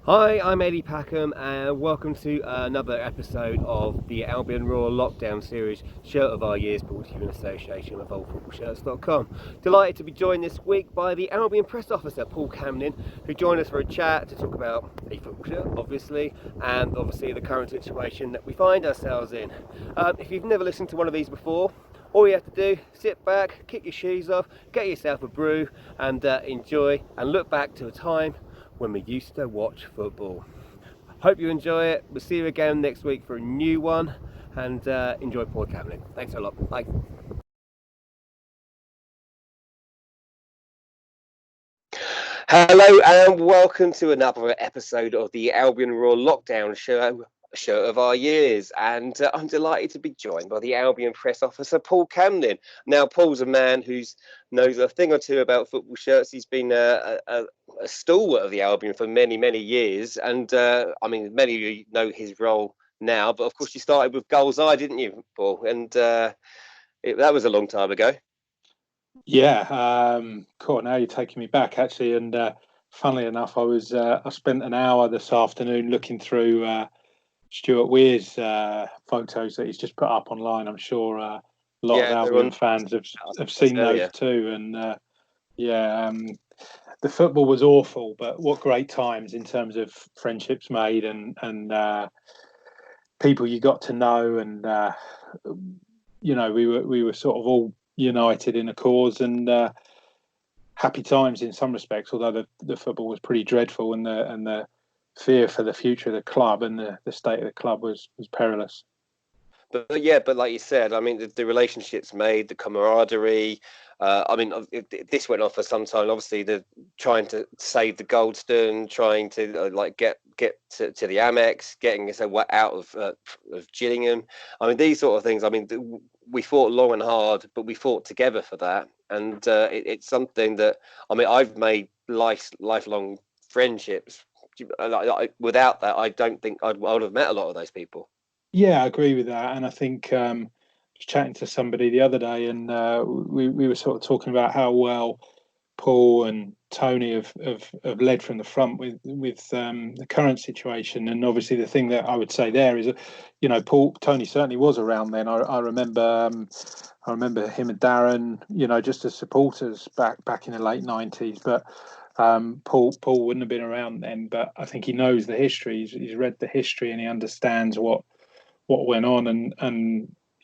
Hi, I'm Eddie Packham, and welcome to another episode of the Albion Royal Lockdown Series Shirt of Our Years, brought to you in association with oldfootballshirts.com. Delighted to be joined this week by the Albion press officer, Paul Camillin, who joined us for a chat to talk about a football shirt, obviously, and obviously the current situation that we find ourselves in. If you've never listened to one of these before, all you have to do, sit back, kick your shoes off, get yourself a brew, and enjoy and look back to a time when we used to watch football. Hope you enjoy it. We'll see you again next week for a new one, and enjoy Paul Camillin. Thanks a lot. Bye. Hello and welcome to another episode of the Albion Royal Lockdown Show of Our Years, and I'm delighted to be joined by the Albion press officer Paul Camillin. Now, Paul's a man who knows a thing or two about football shirts. He's been a stalwart of the Albion for many years, and I mean, many of you know his role now, but of course you started with Goals Eye, didn't you, Paul? And that was a long time ago. Yeah, cool. Now you're taking me back, actually. And funnily enough, I spent an hour this afternoon looking through Stuart Weir's photos that he's just put up online. I'm sure a lot of Yeah, they're Albion on. fans I have was seen tell those you. too. And yeah, the football was awful, but what great times in terms of friendships made and people you got to know, and we were sort of all united in a cause, and happy times in some respects, although the football was pretty dreadful, and the fear for the future of the club and the state of the club was perilous. But yeah, but like you said, I mean, the relationships made, the camaraderie. I mean, this went on for some time. Obviously, the trying to save the Goldston, trying to like get to the Amex, getting us out of Gillingham. I mean, these sort of things. I mean, we fought long and hard, but we fought together for that, and it's something that I mean, I've made lifelong friendships. Without that, I don't think I would have met a lot of those people. Yeah, I agree with that, and I think I was chatting to somebody the other day, and we were sort of talking about how well Paul and Tony have led from the front with the current situation. And obviously, the thing that I would say there is, Tony certainly was around then. I remember him and Darren, just as supporters back in the late '90s. But Paul wouldn't have been around then. But I think he knows the history. He's read the history, and he understands what went on, and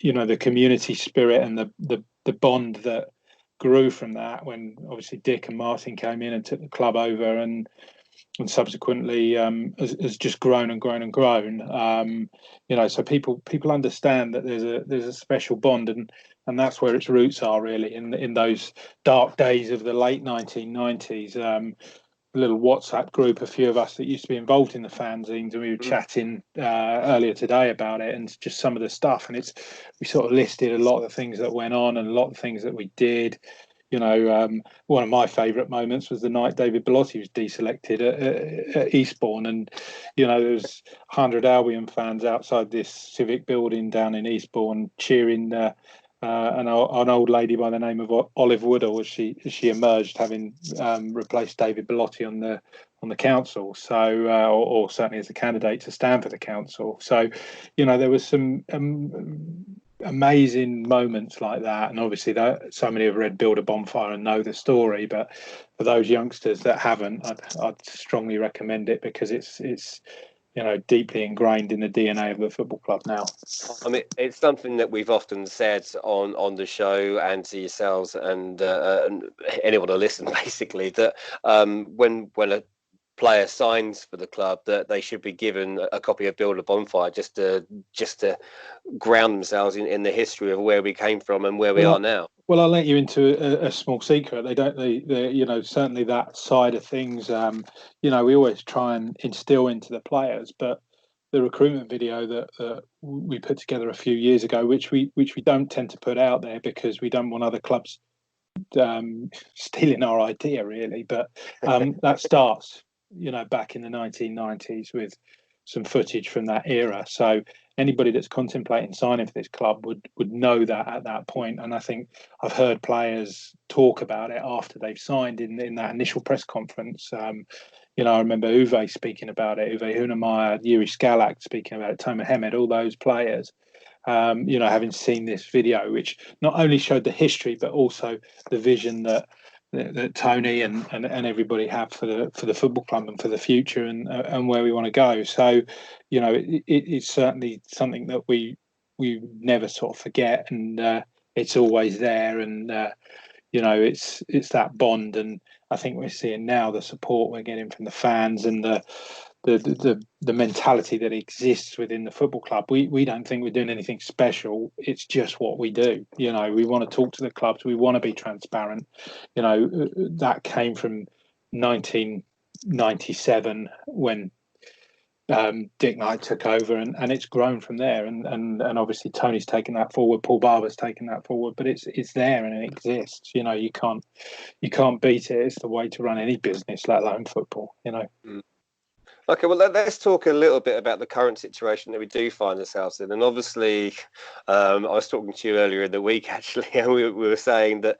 the community spirit and the bond that grew from that, when obviously Dick and Martin came in and took the club over, and subsequently has just grown and grown and grown. So people understand that there's a special bond, and that's where its roots are, really, in those dark days of the late 1990s. Little WhatsApp group, a few of us that used to be involved in the fanzines, and we were chatting earlier today about it, and just some of the stuff. And we sort of listed a lot of the things that went on and a lot of things that we did. One of my favourite moments was the night David Bellotti was deselected at Eastbourne, and there was 100 Albion fans outside this civic building down in Eastbourne cheering. An old lady by the name of Olive Woodall as she emerged, having replaced David Bellotti on the council. So, or certainly as a candidate to stand for the council. So, there was some amazing moments like that, and obviously that so many have read Build a Bonfire and know the story. But for those youngsters that haven't, I'd strongly recommend it, because it's deeply ingrained in the DNA of the football club now. I mean, it's something that we've often said on the show and to yourselves and anyone to listen, basically, that when a player signs for the club, that they should be given a copy of Build a Bonfire just to ground themselves in the history of where we came from and where we Well, are now. I'll let you into a small secret. They certainly that side of things. We always try and instill into the players, but the recruitment video that we put together a few years ago, which we don't tend to put out there because we don't want other clubs stealing our idea, really. But that starts, back in the 1990s with some footage from that era. So anybody that's contemplating signing for this club would know that at that point. And I think I've heard players talk about it after they've signed in that initial press conference. I remember Uwe speaking about it, Uwe Hunemeyer, Yuri Skalak speaking about it, Tomer Hemed, all those players. Having seen this video, which not only showed the history but also the vision that Tony and everybody have for the football club and for the future and where we want to go. So, it's certainly something that we never sort of forget, and it's always there. And it's that bond, and I think we're seeing now the support we're getting from the fans and the mentality that exists within the football club. We don't think we're doing anything special. It's just what we do. We want to talk to the clubs. We want to be transparent. That came from 1997 when Dick Knight took over, and it's grown from there. And obviously Tony's taken that forward. Paul Barber's taken that forward. But it's there and it exists. You can't beat it. It's the way to run any business, let alone football. Mm. Okay, well, let's talk a little bit about the current situation that we do find ourselves in. And obviously, I was talking to you earlier in the week, actually, and we were saying that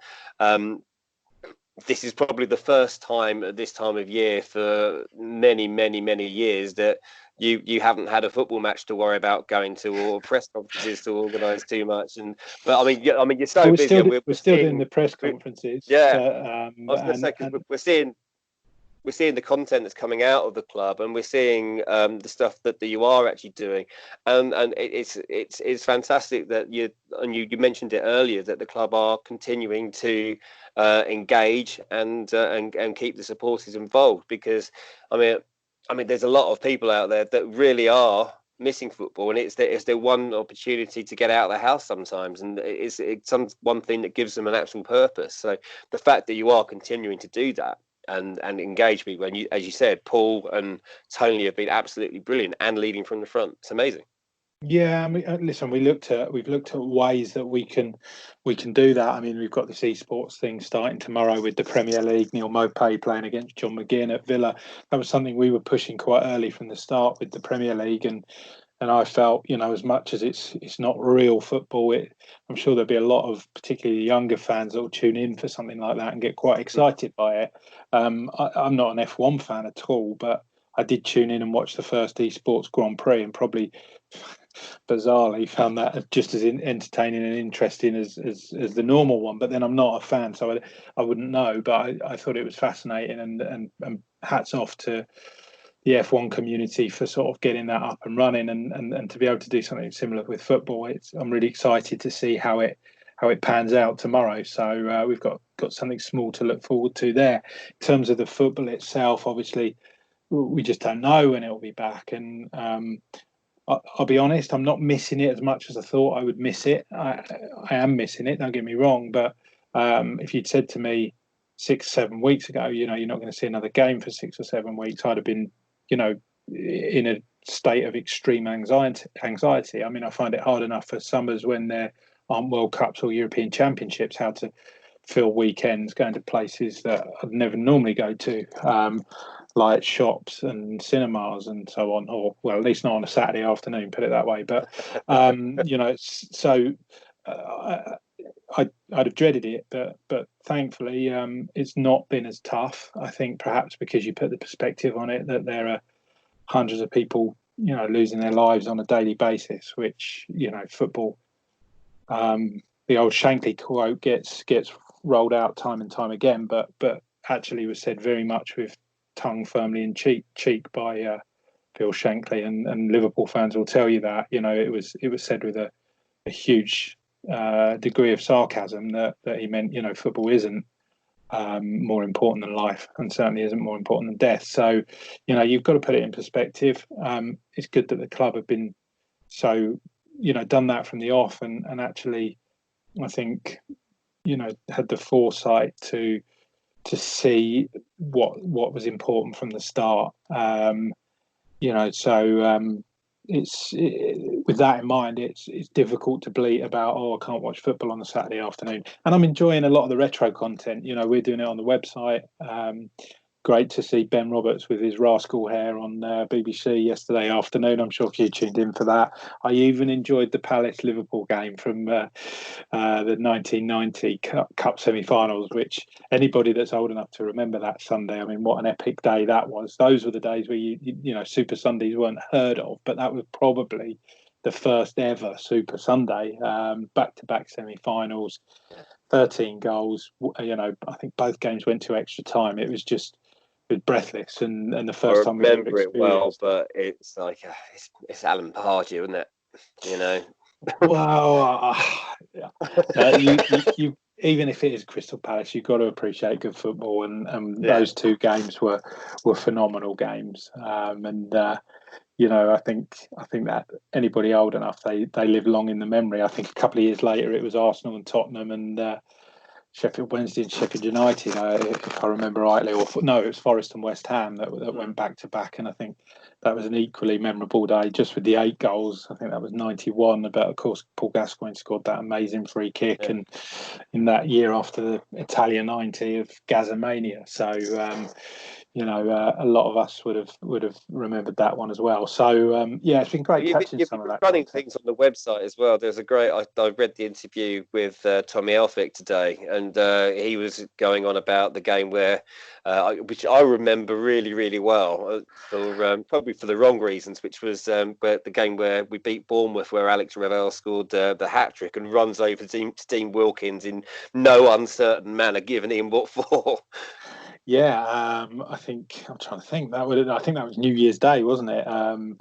this is probably the first time at this time of year for many, many, many years that you haven't had a football match to worry about going to, or press conferences to organise too much. But I mean, you're so busy. We're still doing the press conferences. Yeah, I was going to say, because we're seeing the content that's coming out of the club, and we're seeing the stuff that you are actually doing, and it's fantastic that you mentioned it earlier, that the club are continuing to engage and keep the supporters involved, because I mean there's a lot of people out there that really are missing football, and it's their one opportunity to get out of the house sometimes, and it's one thing that gives them an actual purpose. So the fact that you are continuing to do that and engage people, and as you said, Paul and Tony have been absolutely brilliant and leading from the front. It's amazing. Yeah, I mean, listen, we've looked at ways that we can do that. I mean, we've got this esports thing starting tomorrow with the Premier League. Neil Maupay playing against John McGinn at Villa. That was something we were pushing quite early from the start with the Premier League, and I felt, as much as it's not real football, I'm sure there'll be a lot of particularly younger fans that will tune in for something like that and get quite excited by it. I'm not an F1 fan at all, but I did tune in and watch the first esports Grand Prix, and probably bizarrely found that just as entertaining and interesting as the normal one. But then I'm not a fan, so I wouldn't know. But I thought it was fascinating, and hats off to the F1 community for sort of getting that up and running, and to be able to do something similar with football. I'm really excited to see how it pans out tomorrow. So we've got something small to look forward to there. In terms of the football itself, obviously we just don't know when it will be back, and I'll be honest, I'm not missing it as much as I thought I would miss it. I am missing it, don't get me wrong, but if you'd said to me 6 or 7 weeks ago, you're not going to see another game for 6 or 7 weeks, I'd have been, in a state of extreme anxiety. I mean, I find it hard enough for summers when there aren't World Cups or European Championships, how to fill weekends going to places that I'd never normally go to. Like shops and cinemas and so on, or well, at least not on a Saturday afternoon, put it that way. But so I'd have dreaded it, but thankfully it's not been as tough. I think perhaps because you put the perspective on it that there are hundreds of people, losing their lives on a daily basis, which football. The old Shankly quote gets rolled out time and time again, but actually was said very much with tongue firmly in cheek by Phil Shankly, and Liverpool fans will tell you that it was said with a huge degree of sarcasm that he meant football isn't more important than life, and certainly isn't more important than death. So you've got to put it in perspective. It's good that the club have been so done that from the off, and actually I think had the foresight to see what was important from the start. With that in mind, it's difficult to bleat about, I can't watch football on a Saturday afternoon. And I'm enjoying a lot of the retro content. We're doing it on the website. great to see Ben Roberts with his rascal hair on BBC yesterday afternoon. I'm sure you tuned in for that. I even enjoyed the Palace Liverpool game from the 1990 Cup semi-finals, which anybody that's old enough to remember that Sunday, I mean, what an epic day that was. Those were the days where you know Super Sundays weren't heard of, but that was probably the first ever Super Sunday, back-to-back semi-finals. 13 goals. You know, I think both games went to extra time. It was breathless, and the I first time we've ever remember it well, experienced it. but it's like it's Alan Pardew, isn't it? You know. Well, you even if it is Crystal Palace, you've got to appreciate good football, and Yeah. those two games were phenomenal games. You know, I think that anybody old enough, they live long in the memory. I think a couple of years later, it was Arsenal and Tottenham, and Sheffield Wednesday and Sheffield United, if I remember rightly, or no, it was Forest and West Ham that went back to back, and I think that was an equally memorable day, just with the 8 goals. I think that was 91. But of course, Paul Gascoigne scored that amazing free kick, and in that year after the Italia 90 of Gazamania. So you know, a lot of us would have remembered that one as well. So yeah, it's been great catching some of that running content. things on the website as well. There's a great. I read the interview with Tommy Elphick today, and he was going on about the game where, which I remember really, really well, for probably for the wrong reasons, which was but the game where we beat Bournemouth, where Alex Ravel scored the hat trick and runs over Dean Wilkins in no uncertain manner, giving him what for. Yeah, I think I'm trying to think. I think that was New Year's Day, wasn't it?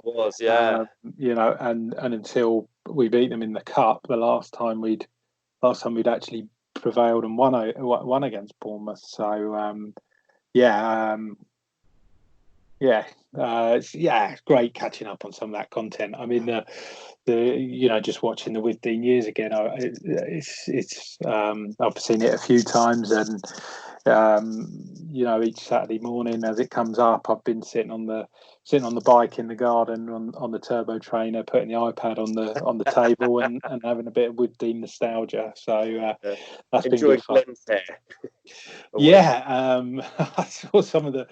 Was, yeah. You know, and until we beat them in the cup, the last time we'd actually prevailed and won against Bournemouth. So yeah, it's great catching up on some of that content. I mean, the you know, just watching the With Dean years again, it's I've seen it a few times, and you know, each Saturday morning as it comes up, I've been sitting on the bike in the garden on the turbo trainer, putting the iPad on the table, and having a bit of With Dean nostalgia. So that's been Enjoying good fun. Glenn's hair. Yeah, I saw some of the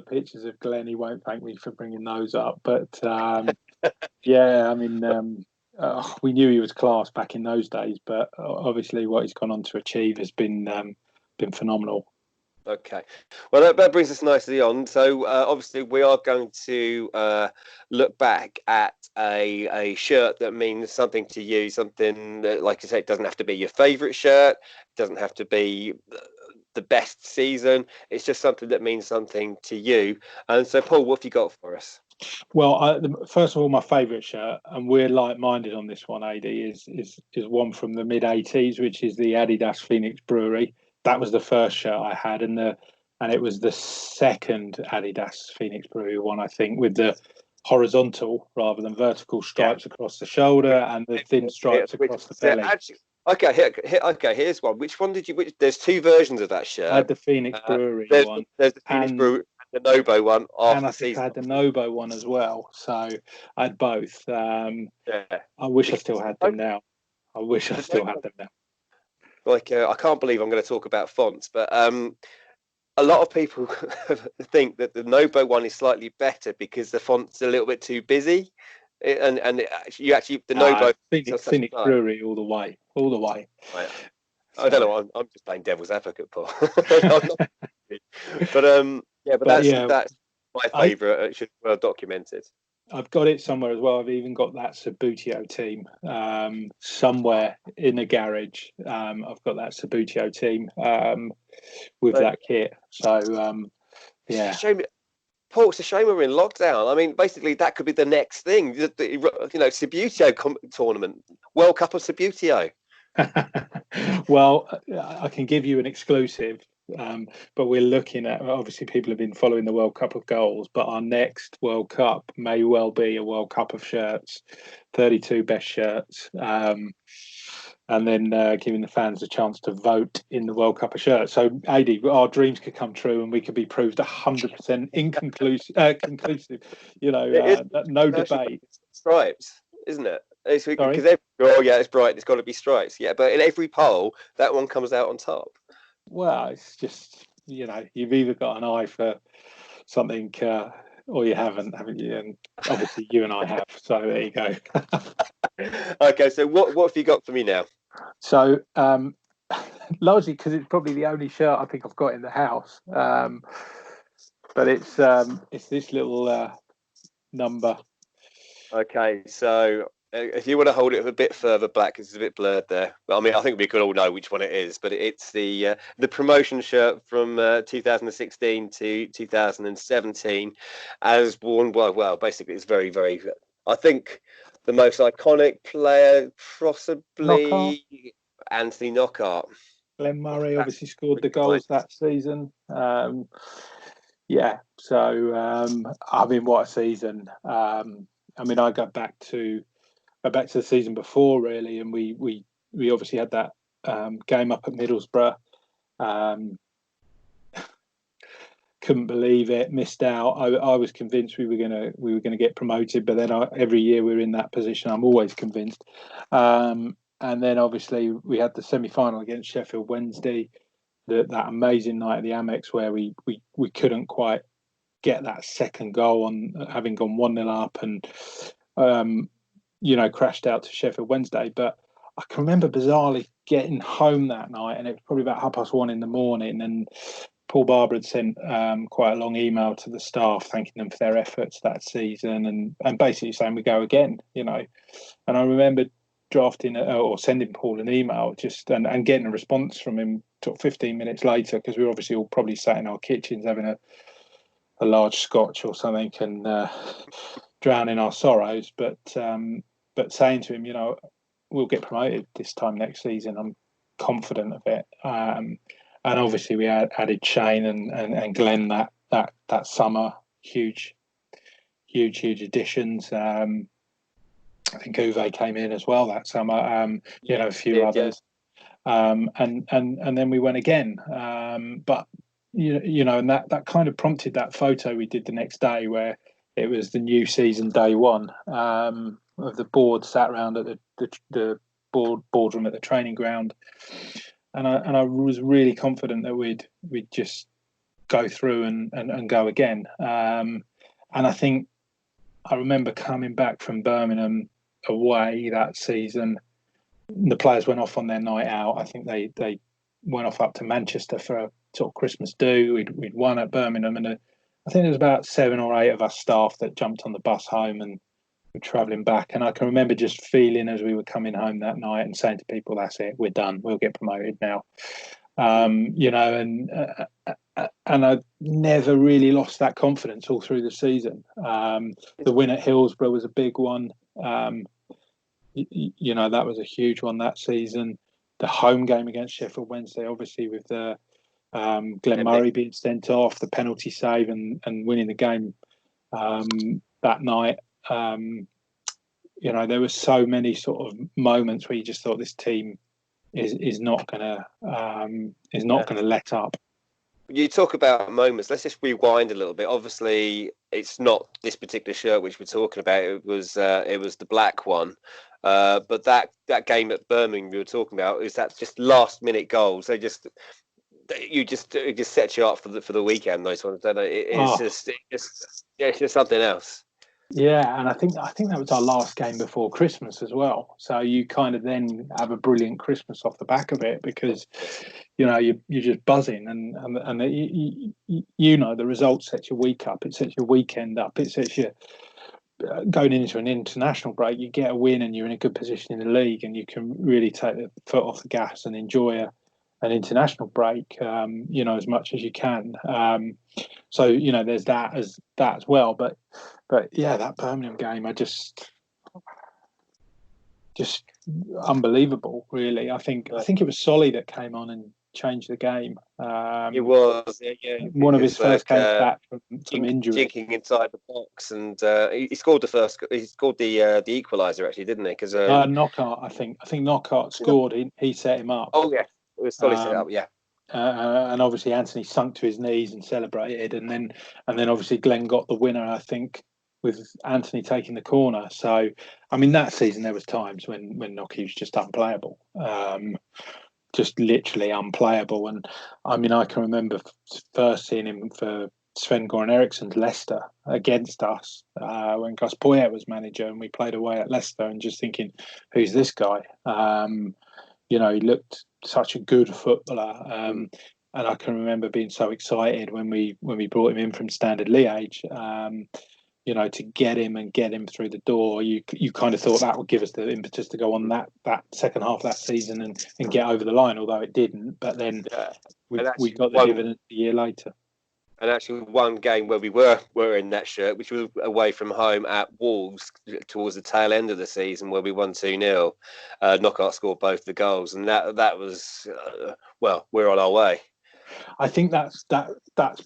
pictures of Glenn. He won't thank me for bringing those up, but yeah, I mean, we knew he was class back in those days, but obviously what he's gone on to achieve has been phenomenal. Okay, well that brings us nicely on. So obviously we are going to look back at a shirt that means something to you, something that, like you say, it doesn't have to be your favourite shirt, it doesn't have to be the best season. It's just something that means something to you. And so, Paul, what have you got for us? Well, first of all, my favourite shirt, and we're like-minded on this one, AD, is one from the mid-80s, which is the Adidas Phoenix Brewery. That was the first shirt I had, and it was the second Adidas Phoenix Brewery one, I think, with the horizontal rather than vertical stripes across the shoulder and the thin stripes across the belly. Actually, okay, here's one. Which one did you? There's 2 versions of that shirt. I had the Phoenix Brewery one. There's the Phoenix Brewery and the Nobo one after and I the think season. I had the Nobo one as well. So I had both. I wish I still had them now. Like, I can't believe I'm going to talk about fonts, but a lot of people think that the Nobo one is slightly better because the font's a little bit too busy. You actually the Nobo Phoenix Brewery all the way. Right. I don't know. I'm just playing devil's advocate, Paul. But that's my favourite. It should be well documented. I've got it somewhere as well. I've even got that Sabutio team somewhere in the garage. I've got that Sabutio team with that kit. So yeah. Paul, it's a shame we're in lockdown. I mean, basically, that could be the next thing. You know, Sabutio tournament, World Cup of Sabutio. Well, I can give you an exclusive, but we're looking at, obviously people have been following the World Cup of goals, but our next World Cup may well be a World Cup of shirts, 32 best shirts, and then giving the fans a chance to vote in the World Cup of shirts. So, AD, our dreams could come true and we could be proved 100% conclusive. You know, no debate. Stripes, isn't it? Because it's bright. It's got to be stripes. Yeah, but in every poll, that one comes out on top. Well, it's just you've either got an eye for something or you haven't you? And obviously you and I have. So there you go. Okay, so what have you got for me now? So largely because it's probably the only shirt I think I've got in the house. But it's this little number. Okay, so if you want to hold it a bit further back, because it's a bit blurred there. But I mean, I think we could all know which one it is. But it's the promotion shirt from 2016 to 2017, as worn. Well, basically, it's very, very. I think the most iconic player, Knockout. possibly Anthony Knockout. Glenn Murray obviously scored the goals that season. Yeah, so I mean, what a season! I mean, I go back to the season before, really, and we obviously had that game up at Middlesbrough. Couldn't believe it, missed out. I was convinced we were gonna get promoted, but then every year we're in that position. I'm always convinced. And then obviously we had the semi-final against Sheffield Wednesday, that amazing night at the Amex where we couldn't quite get that second goal on having gone 1-0 up and crashed out to Sheffield Wednesday. But I can remember bizarrely getting home that night, and it was probably about 1:30 in the morning, and Paul Barber had sent quite a long email to the staff thanking them for their efforts that season and basically saying we go again, And I remember drafting or sending Paul an email and getting a response from him 15 minutes later, because we were obviously all probably sat in our kitchens having a large scotch or something and drowning our sorrows, but saying to him, we'll get promoted this time next season. I'm confident of it. And obviously we added Shane and Glenn that summer. Huge additions. I think Hove came in as well that summer. A few others. Yeah. And then we went again. But and that kind of prompted that photo we did the next day, where it was the new season day one of the board sat around at the boardroom at the training ground. And I was really confident that we'd just go through and go again. And I think I remember coming back from Birmingham away that season. The players went off on their night out. I think they went off up to Manchester for a sort of Christmas do. We'd won at Birmingham, and I think there was about 7 or 8 of us staff that jumped on the bus home and were travelling back. And I can remember just feeling as we were coming home that night and saying to people, "That's it, we're done. We'll get promoted now." And I never really lost that confidence all through the season. The win at Hillsborough was a big one. That was a huge one that season. The home game against Sheffield Wednesday, obviously with the Glenn Murray being sent off, the penalty save and winning the game that night. There were so many sort of moments where you just thought this team is not gonna let up. You talk about moments. Let's just rewind a little bit. Obviously, it's not this particular shirt which we're talking about. It was the black one. But that game at Birmingham we were talking about, is that just last minute goals? It just sets you up for the weekend. Those ones, don't they? It's just something else. Yeah, and I think that was our last game before Christmas as well. So you kind of then have a brilliant Christmas off the back of it, because you're just buzzing, and the result sets your week up, it sets your weekend up, it sets you going into an international break. You get a win and you're in a good position in the league, and you can really take the foot off the gas and enjoy an international break, as much as you can. So there's that as well. But yeah, that Birmingham game, I just unbelievable, really. I think it was Solly that came on and changed the game. It was, yeah. One of his first games back from injury. Jinking inside the box, and he scored the first. He scored the equaliser, actually, didn't he? Because Knockout, I think Knockout scored. He set him up. Oh yeah, it was Solly set up. Yeah. And obviously Anthony sunk to his knees and celebrated, and then obviously Glenn got the winner, I think, with Anthony taking the corner. So I mean, that season there was times when Nocky was just unplayable. just literally unplayable. And I mean, I can remember first seeing him for Sven-Goran Eriksson's Leicester against us when Gus Poyet was manager, and we played away at Leicester, and just thinking, who's this guy? He looked such a good footballer. And I can remember being so excited when we brought him in from Standard Liège. To get him through the door, you kind of thought that would give us the impetus to go on that second half of that season and get over the line, although it didn't. But then we got the dividend a year later. And actually, one game where we were in that shirt, which was away from home at Wolves towards the tail end of the season, where we won 2-0. Knockout scored both the goals, and that was we're on our way. I think that's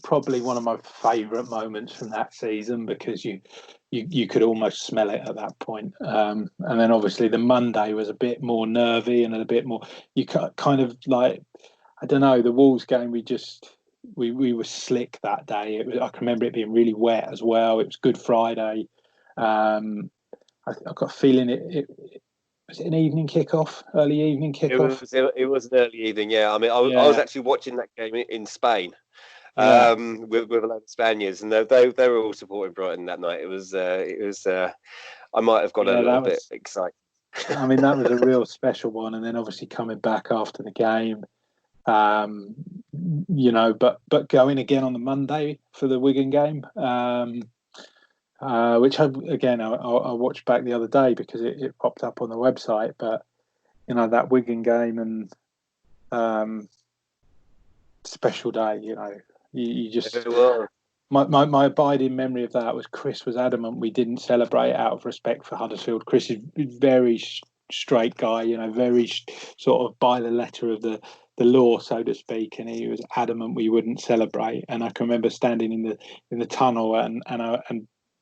probably one of my favourite moments from that season, because you could almost smell it at that point. And then obviously the Monday was a bit more nervy and a bit more. You kind of like, I don't know, the Wolves game. We were slick that day. I can remember it being really wet as well. It was Good Friday. I got a feeling it was it an evening kickoff, early evening kickoff. It was an early evening, yeah. I mean, I was actually watching that game in Spain with a lot of Spaniards, and they were all supporting Brighton that night. It was I might have got a little bit excited. I mean, that was a real special one, and then obviously coming back after the game. But going again on the Monday for the Wigan game, which I watched back the other day because it popped up on the website. But that Wigan game and special day. You just my abiding memory of that was Chris was adamant we didn't celebrate out of respect for Huddersfield. Chris is very straight guy, very sort of by the letter of the law, so to speak, and he was adamant we wouldn't celebrate. And I can remember standing in the tunnel and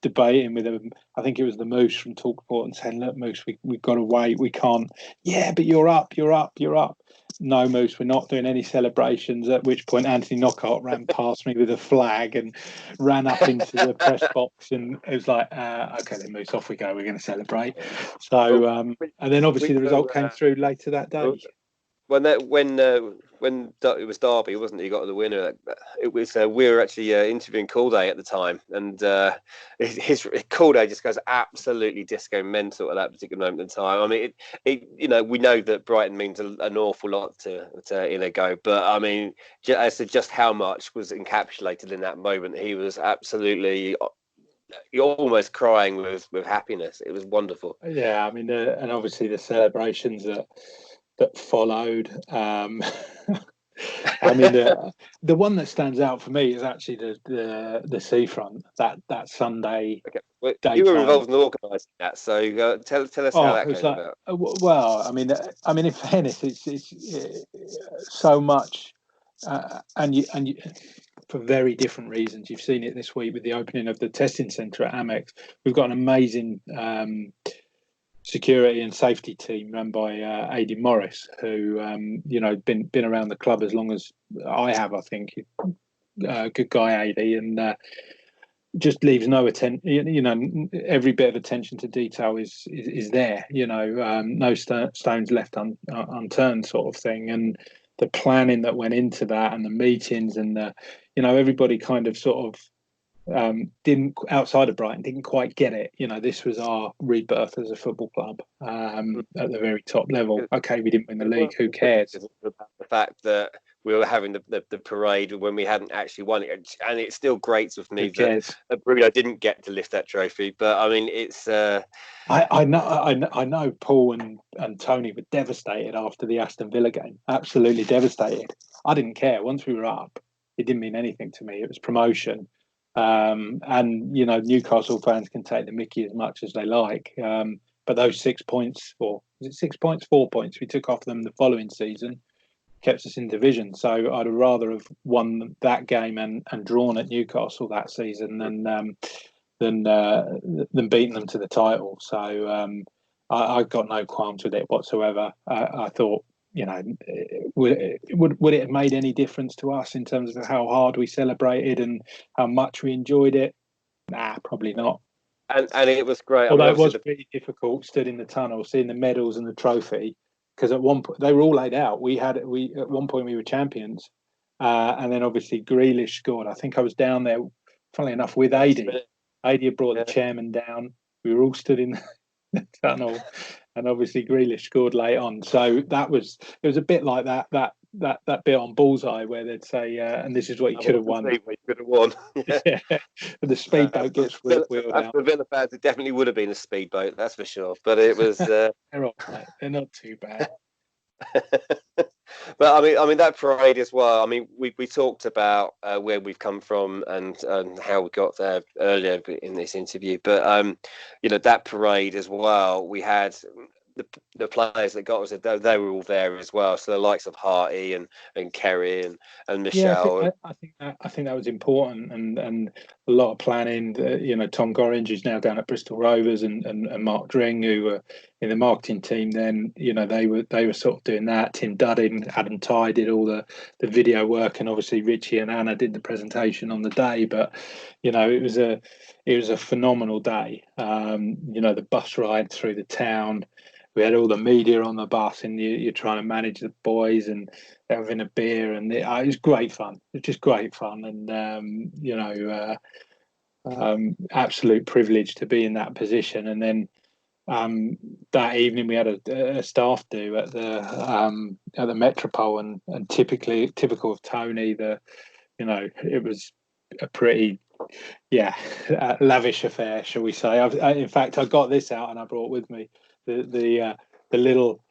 debating with him. I think it was the Moose from Talksport, and saying, "Look, Moose, we've got to wait. We can't." Yeah, but you're up. No, Moose, we're not doing any celebrations. At which point, Anthony Knockout ran past me with a flag and ran up into the press box, and it was like, "Okay, then, Moose, off we go. We're going to celebrate." So, and then obviously the result came through later that day. When it was Derby, wasn't it? He got the winner. It was we were actually interviewing Corday at the time, and his Corday just goes absolutely disco mental at that particular moment in time. I mean, we know that Brighton means an awful lot to Inigo, but I mean, as to just how much was encapsulated in that moment, he was absolutely. You're almost crying with happiness. It was wonderful. Yeah, I mean, and obviously the celebrations that followed. I mean, the one that stands out for me is actually the seafront that Sunday. Okay. Well, you were involved in organising that, so tell us how that came about. Well, I mean, in fairness, it's so much, and you for very different reasons. You've seen it this week with the opening of the testing centre at Amex. We've got an amazing security and safety team run by Aidy Morris, who been around the club as long as I have. I think good guy, Aidy, and just leaves no attention. Every bit of attention to detail is there. No stones left unturned, sort of thing. And the planning that went into that, and the meetings, and everybody kind of sort of. Didn't outside of Brighton didn't quite get it. This was our rebirth as a football club at the very top level. Okay, we didn't win the league. Who cares? The fact that we were having the parade when we hadn't actually won it, and it still grates with me that Bruno didn't get to lift that trophy. But I mean, it's. I know Paul and Tony were devastated after the Aston Villa game. Absolutely devastated. I didn't care. Once we were up, it didn't mean anything to me. It was promotion. And Newcastle fans can take the mickey as much as they like, but those 6 points, or is it 6 points, 4 points we took off them the following season, kept us in division. So I'd rather have won that game and drawn at Newcastle that season than beating them to the title. So I got no qualms with it whatsoever. I thought, would it have made any difference to us in terms of how hard we celebrated and how much we enjoyed it? Nah, probably not. And it was great. Although it was pretty difficult, stood in the tunnel, seeing the medals and the trophy, because at one point they were all laid out. At one point we were champions, and then obviously Grealish scored. I think I was down there, funnily enough, with Adi. Adi had brought the chairman down. We were all stood in the tunnel, and obviously Grealish scored late on. So it was a bit like that bit on Bullseye where they'd say, and this is what you could have won. You could have won. Yeah. The speedboat gets wheeled out. For Villa fans, it definitely would have been a speedboat, that's for sure. But it was. They're all right. They're not too bad. But I mean that parade as well. I mean, we talked about where we've come from and how we got there earlier in this interview. But that parade as well. We had the players that got us. They were all there as well. So the likes of Harty and Kerry and Michelle. Yeah, I think that was important and a lot of planning. Tom Gorringe is now down at Bristol Rovers and Mark Dring, who were in the marketing team then. They were sort of doing that. Tim Dudding, Adam Ty did all the video work, and obviously Richie and Anna did the presentation on the day. But it was a phenomenal day. The bus ride through the town. We had all the media on the bus, and you're trying to manage the boys and having a beer, and it was great fun. It was just great fun, and absolute privilege to be in that position. And then that evening we had a staff do at the Metropole, and typical of Tony, it was a pretty lavish affair, shall we say. In fact, I got this out and I brought with me the little.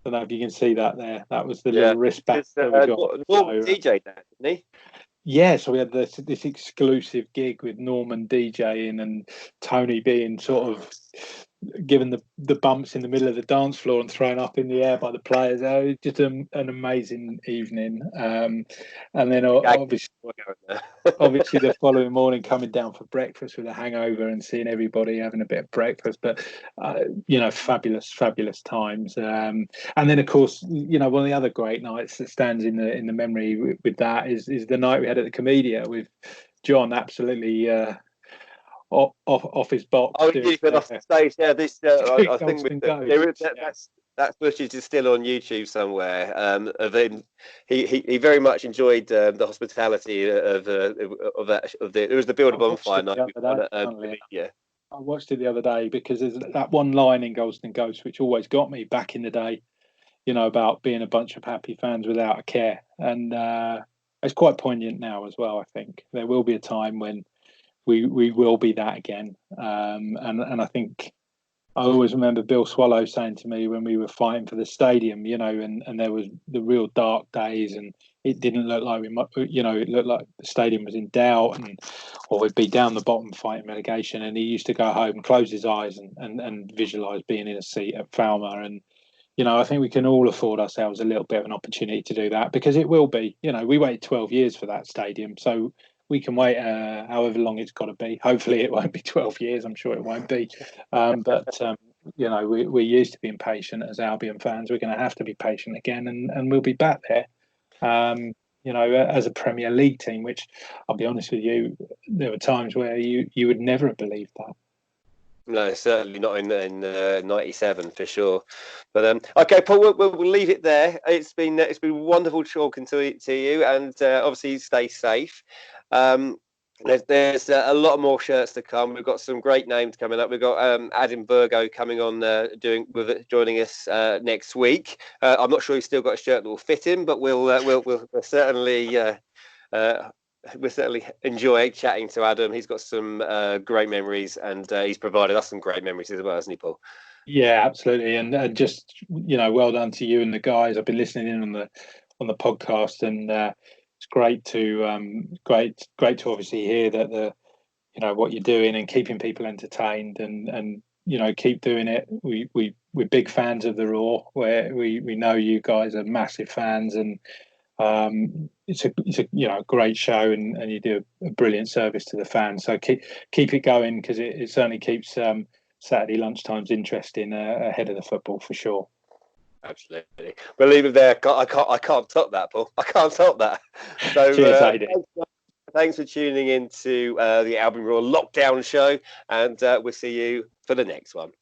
I don't know if you can see that there. That was the little wristband that we got. Norman DJ'd that, didn't he? Yeah, so we had this exclusive gig with Norman DJing and Tony being sort of given the bumps in the middle of the dance floor and thrown up in the air by the players. It was just an amazing evening. And then obviously the following morning coming down for breakfast with a hangover and seeing everybody having a bit of breakfast. But, fabulous times. And then, of course, one of the other great nights that stands in the memory with that is the night we had at the Comedia with John absolutely... off his box. Oh, he went off the stage. Yeah, this I think that footage is still on YouTube somewhere. Of him, he very much enjoyed the hospitality of that. It was the Build a Bonfire night. I watched it the other day because there's that one line in Golston Ghosts which always got me back in the day. About being a bunch of happy fans without a care, and it's quite poignant now as well. I think there will be a time when we will be that again. And I think I always remember Bill Swallow saying to me when we were fighting for the stadium, and there was the real dark days, and it didn't look like it looked like the stadium was in doubt, or we'd be down the bottom fighting relegation. And he used to go home, close his eyes, and visualise being in a seat at Falmer. And I think we can all afford ourselves a little bit of an opportunity to do that, because it will be. We waited 12 years for that stadium, so we can wait however long it's got to be. Hopefully it won't be 12 years. I'm sure it won't be. But we're used to being patient as Albion fans. We're going to have to be patient again, and we'll be back there. As a Premier League team, which I'll be honest with you, there were times where you would never have believed that. No, certainly not in 97 for sure. But okay, Paul, we'll leave it there. It's been wonderful talking to you, and obviously stay safe. There's a lot more shirts to come. We've got some great names coming up. We've got Adam Virgo coming on joining us next week. I'm not sure he's still got a shirt that will fit him, but we'll certainly. We certainly enjoy chatting to Adam. He's got some great memories, and he's provided us some great memories as well, hasn't he, Paul? Yeah, absolutely. And just well done to you and the guys. I've been listening in on the podcast, and it's great to obviously hear that what you're doing and keeping people entertained, and keep doing it. We're big fans of the Raw, where we know you guys are massive fans, and it's a great show, and you do a brilliant service to the fans. So keep it going, because it certainly keeps Saturday lunchtimes interesting ahead of the football for sure. Absolutely. We'll leave it there. I can't top that, Paul. I can't top that. So cheers, thanks for tuning in to the Albion Raw Lockdown show, and we'll see you for the next one.